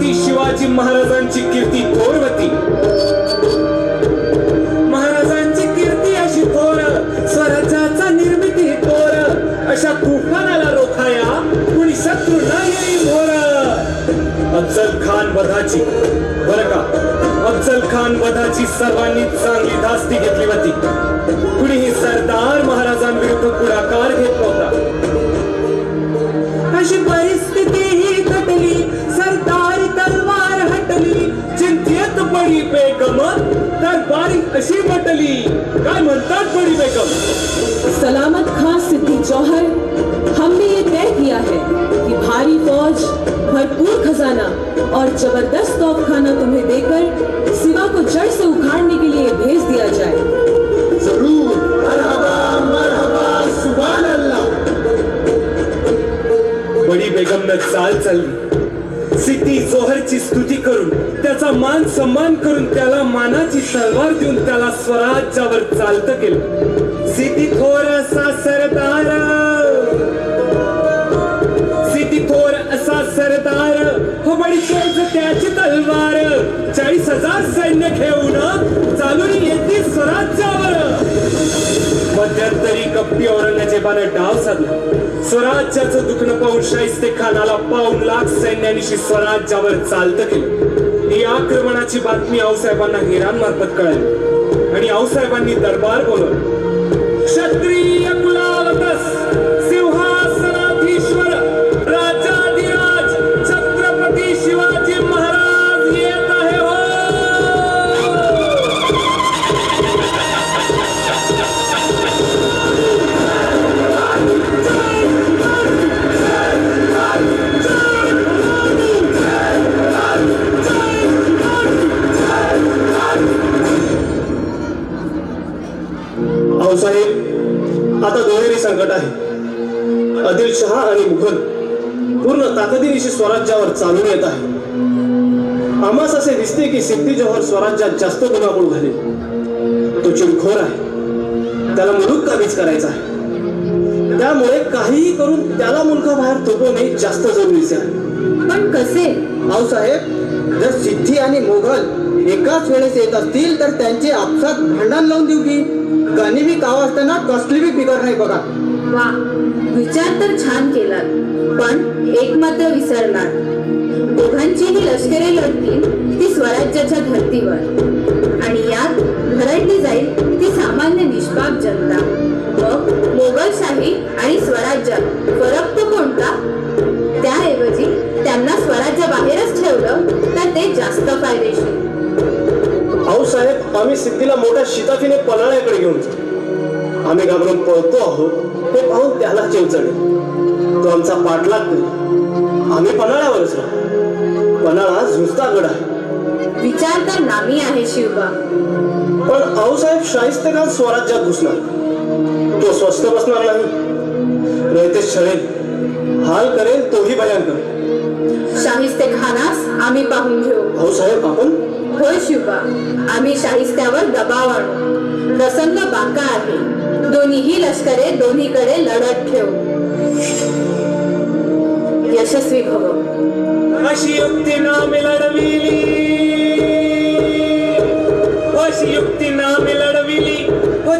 छत्रपती शिवाजी महाराजांची कीर्ती थोरवती. महाराजांची कीर्ती अशी थोर, स्वराज्याचा निर्मिती थोर, अशा तुफानाला रोखाया कुणी शत्रू नाही मोर. अफजल खान वधाची बरं का, अफजल खान वधाची सर्वांनी चांगली धास्ती घेतली होती. कुणीही सरदार महाराजांविरुद्ध पुढाकार घेत नव्हता. अशी परिस्थिती ही घडली, सरदारी तलवार हटली, चिंतेत बडी बेगम दरबारी अशी म्हटली. काय म्हणतात बडी बेगम? सलामत खां सिद्दी जौहर, हमने ये तय किया है कि भारी फौज, भरपूर खजाना और जबरदस्त तोपखाना तुम्हें देकर सिवा को जड़ से उखाड़ने के लिए भेज दिया जाए. जरूर. मरहबा मरहबा, सुभान अल्लाह. बडी बेगमनं चाल चालली. सिद्दी जोहरची स्तुती करून, त्याचा मान सन्मान करून, त्याला मानाची तलवार देऊन त्याला स्वराज्यावर चालतं केलं. सिद्दी थोर असा सरदार, सिद्दी थोर असा सरदार, हो बडी चोच त्याची तलवार. 40,000 सैन्य घेऊन चालून येते स्वराज्यावर. मध्यंतरी कप्पी औरंगजेबाने डाव साधला. स्वराज्याचं दुखणं पाहून शाहिस्ते खानाला 1 लाख सैन्यानिशी स्वराज्यावर चालतं केलं. ही आक्रमणाची बातमी आऊसाहेबांना हिरांमार्फत कळाली आणि आऊसाहेबांनी दरबार बोलवला. क्षत्रिय कुलावतस, सिंहासनाधीश्वर, राजाधिराज छत्रपती शिवाजी महाराज येत आहे हो. साहेब, आता दुहेरी संकट आहे. आदिलशहा आणि मुघल पूर्ण ताकदीनिशी स्वराज्यावर चालून येत आहे. आम्हास असे दिसते की सिद्दी जौहर स्वराज्यात जास्त गुणागुण घालेल. तो चिडखोर आहे, त्याला मुलूक काबीज करायचा आहे. त्यामुळे काहीही करून त्याला मुलखाबाहेर थोपवणे जास्त जरुरीचे आहे. पण कसे? आऊसाहेब, जर सिद्धी आणि मोगल एकाच वेळेस येत असतील तर त्यांचे आपसात भांडण लावून देऊ की? गनिमी कावा असताना कसली बी बिघड नाही बघा. वा, विचार तर छान केलात, पण एक मात्र विसरणार. दोघांचीही लष्करे लढतील ती स्वराज्याच्या धर्तीवर, आणि यात भरडली जाईल ती सामान्य निष्पाप जनता. मग मोगलशाही आणि स्वराज्यात फरक तो कोणता? त्याऐवजी त्यांना स्वराज्याबाहेरच ठेवलं तर ते जास्त फायदेशीर. आऊसाहेब, आम्ही सिद्धीला मोठ्या शिताफीने पन्हाळ्याकडे घेऊन जाऊ. आम्ही घाबरून पळतो आहोत हे पाहून त्याला चिंचणे. तो आमचा पाठलाग करेल. आम्ही पन्हाळ्यावरच राहू. पन्हाळा झुंजता गड आहे. विचार तर नामी आहे शिवबा. पण आऊसाहेब, शाहिस्ते खान स्वराज्यात घुसणार. तो स्वस्त बसणार नाही. रयतेश छळेल, हाल करेल, तोही भयंकर. शाहिस्ते खानास आम्ही पाहून घेऊ. आऊसाहेब, आपण होय शिवबा, आम्ही शाहिस्त्यावर दबाव आणू. प्रसंग बाका आहे. दोन्हीही लष्करे दोन्हीकडे लढत ठेवू. यशस्वी भव. अशी युक्ती नामे लढविली, अशी युक्ती नामे लढविली,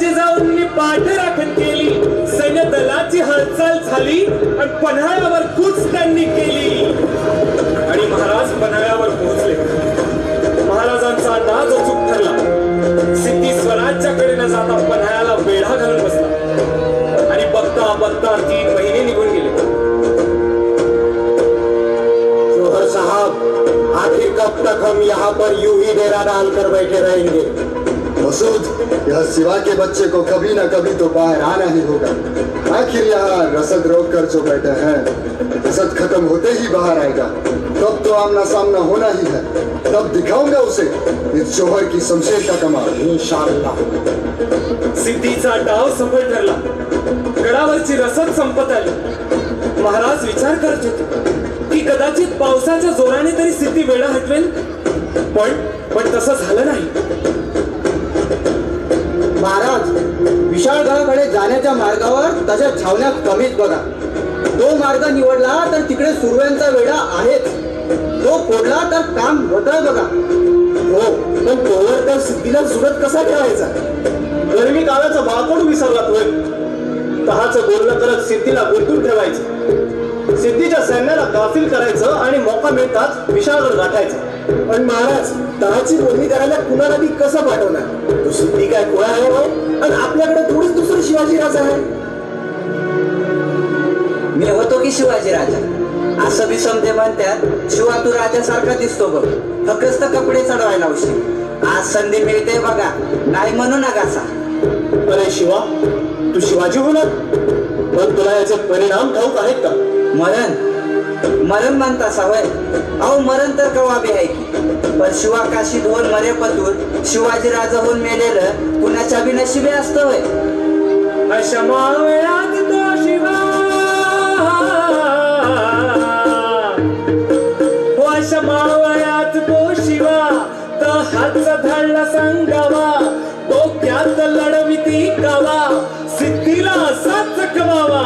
जिजाऊंनी पाठ राखण केली. सैन्य दलाची हालचाल झाली आणि पन्हाळ्यावर कूच त्यांनी केली आणि महाराज पन्हाळ्यावर पोहोचले. महाराजांचा अंदाज अचूक ठरला. सिद्धी स्वराज्याकडे न जाता पन्हाळ्याला वेढा घालून बसला आणि बघता बघता 3 महिने निघून गेले. जोहर साहब, आखिर कब तक हम यहाँ पर यूं ही डेरा डालकर बैठे रहेंगे? मसूद, यह सिवा के बच्चे को कभी न कभी तो बाहर आना ही होगा. आखिर यहाँ रसद रोक कर जो बैठे हैं, रसद खत्म होते ही बाहर आएगा. तब तो आमना सामना होना ही है. तब दिखाऊंगा उसे इस जौहर की शमशेर का कमाल, इंशाअल्लाह. सिद्धीचा डाव सफल ठरला. गडावरची रसद संपत आली. महाराज विचार करत होते की कदाचित पावसाच्या जोराने तरी सिद्धी वेढा हटवेल, पण तसं झालं नाही. महाराज, विशाळगडाकडे जाण्याच्या मार्गावर तशा छावण्या कमीच बघा. तो मार्ग निवडला तर तिकडे सुरव्यांचा वेढा आहेच. तो फोडला तर तर काम होतं बघा. हो, पण तोवर त्या सिद्धीला सुरत कसा ठेवायचा? गरमी काळाचा बाळकोड विसरला होय. तहाचं बोलणं करत सिद्धीला गुंतून ठेवायचं, सिद्धीच्या सैन्याला गाफील करायचं आणि मौका मिळताच विशाळगड गाठायचं. पण महाराज, तहाची बोलणी करायला कुणाला बी कसं पाठवणार? तो सिद्धी काय कोळा आहे हो? आणि आपल्याकडे थोडीच दुसरं शिवाजी राजा आहे. मी होतो की शिवाजी राजा असं बी समजे म्हणतात. शिवा तू राजासारखा दिसतो बघ, फक्त कपडे चढवायला उशीर. आज संधी मिळते बघा, नाही म्हणू नका असा. अरे शिवा, तू शिवाजी होणार, पण तुला याचे परिणाम ठाऊक आहेत का? मरण मरण म्हणता सवय. अहो मरण तर कवा बी आहे की, पण शिवा काशी धोन मरे पतूर शिवाजी राजा होऊन मेलेलं कुणाच्या बी नशिबी असतं होय. अशा मावळ्यात तो शिवा, अशा मावळ्यात तो शिवा, हातचा धाडला सांगावा, डोक्यात लढविती गावा, सिद्धीला असा चकवावा.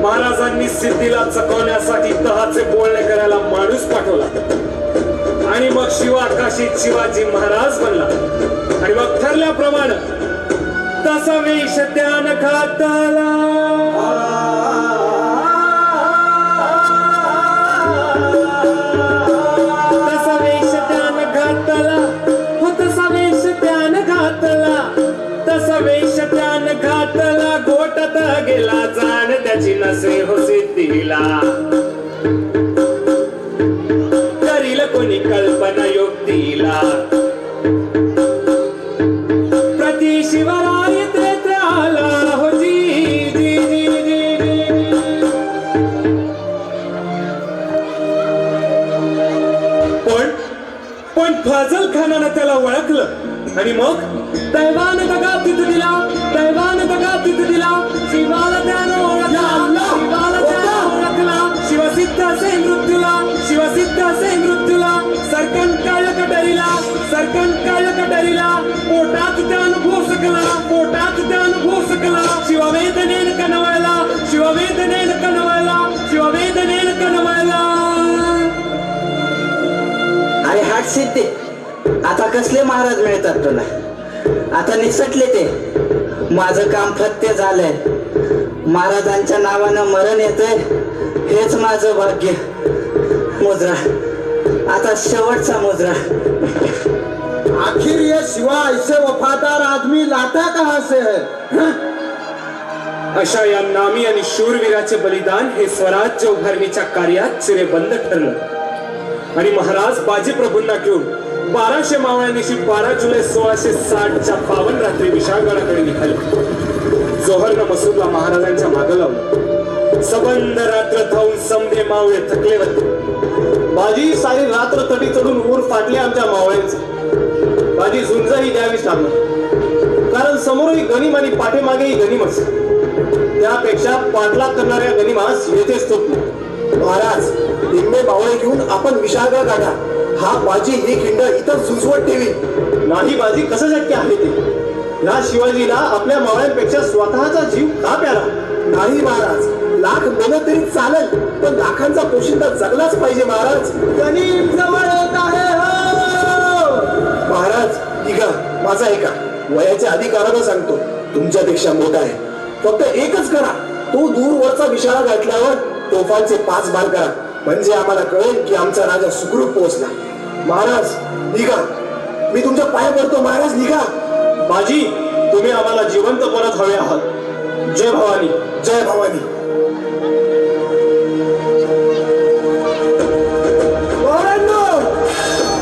महाराजांनी सिद्धीला चकवण्यासाठी तहाचे बोलणे करायला माणूस पाठवला आणि मग शिवा काशीत शिवाजी महाराज बनला. आणि मग ठरल्याप्रमाणे तसा वेश त्यान घातला, तसा वेश त्यान घातला, हो तसा वेश त्यान घातला, तसा वेश त्यान घातला, गोटात गेला जाण त्याची नसे हो सिद्धीला. करील कोणी कल्पना युक्तीला, प्रति शिवराय तेथे आला हो जी जी जी जी जी. पण फजल खानानं त्याला ओळखलं आणि मग दैवान दगा तिथं दिला, दैवान दगा तिथं दिला. शिवाला त्यानं ओळखला, शिवाला त्यानं ओळखला, शिवसिद्ध असे मृत्यूला, शिवसिद्ध असे मृत्यूला. सरकन काळक डरीला, सरकन काळक डरीला, पोटात त्यानं भोसकला, पोटात त्यानं भोसकला. शिववेदनेन कनवळला, शिववेदनेन कनवळला, शिववेदनेन कनवळला. अरे हाट सिद्धी, आता कसले महाराज मिळतात तुला? आता निसटले ते. माझं काम फत्य झालंय. महाराजांच्या नावानं मरण येतंय, हेच माझं भाग्य. मुद्रा, आता शेवटचा मुद्रा. आखिर ये शिवा ऐसे वफादार आदमी लाता कहां से है? अशा या नामी आणि शूरवीराचे बलिदान हे स्वराज्य उभारणीच्या कार्यात चिरेबंद ठरलं आणि महाराज बाजीप्रभूंना घेऊन 1200 मावळ्यांनीशी 12 जुलै 1660च्या पावन रात्री विशाळगडाकडे निघाले. जोहरनं मसूदला महाराजांच्या मागं लावलं. सबंध रात्र धावून समधे मावळे थकले होते. बाजी सारी रात्र तटी चढून ऊर फाटले आमच्या मावळ्यांचे. बाजी झुंजही द्यावीच लागणार, कारण समोरही गनिम आणि पाठीमागेही गनिमच. त्यापेक्षा पाठलाग करणाऱ्या गनिमास येथेच थोपले. महाराज, निम्मे मावळे घेऊन आपण विशाळगड गाठा. हा बाजी ही खिंड इथं झुंजवत ठेवी. नाही बाजी, कसं शक्य आहे ते? या शिवाजीला आपल्या मावळ्यांपेक्षा स्वतःचा जीव का प्यारा? नाही महाराज, लाख मेलं तरी चालेल, पण लाखांचा पोशिंदा जगलाच पाहिजे महाराज. गनिम जवळ येत आहे हो. महाराज निघा, माझा ऐका. वयाच्या अधिकारानं सांगतो, तुमच्यापेक्षा मोठा आहे. फक्त एकच करा, तो दूरवरचा विशाळा गाठल्यावर तोफांचे 5 बार करा, म्हणजे आम्हाला कळेल की आमचा राजा सुखरूप पोहोचला. महाराज निघा, मी तुमच्या पाया पडतो. महाराज निघा. बाजी, तुम्ही आम्हाला जिवंत परत हवे आहात. जय भवानी, जय भवानी.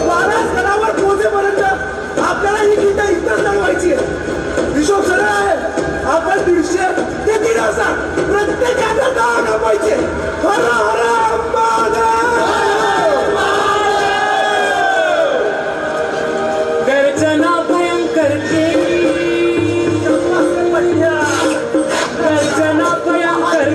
महाराज गडावर पोहोचेपर्यंत आपल्याला ही खिंड इतर लढवायची आहे. हिशोब सरळ आहे. आपण 150 ते 1000 प्रत्येकाचा दान पाहिजे. हर हर गर्जना भयंकर केली, गर्जना भयंकर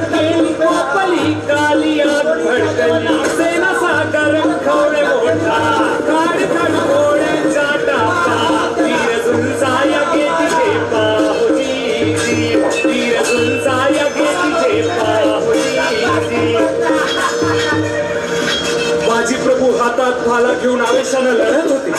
हातात भाला घेऊन आवेशानं लढत होते.